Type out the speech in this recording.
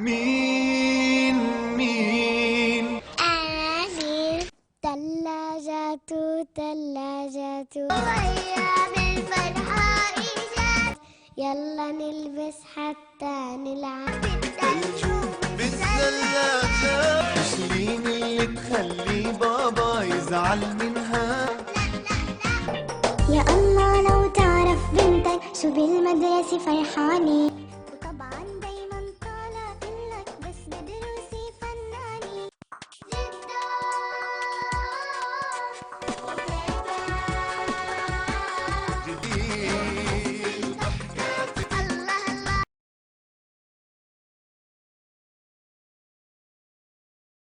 مين مين؟ آمين. ثلاجات ثلاجات وأيام الفرحة إيجاد، يلا نلبس حتى نلعب بالثلاجة. تشيلين اللي تخلي بابا يزعل منها. يا الله لو تعرف بنتك شو بالمدرسة فرحانة.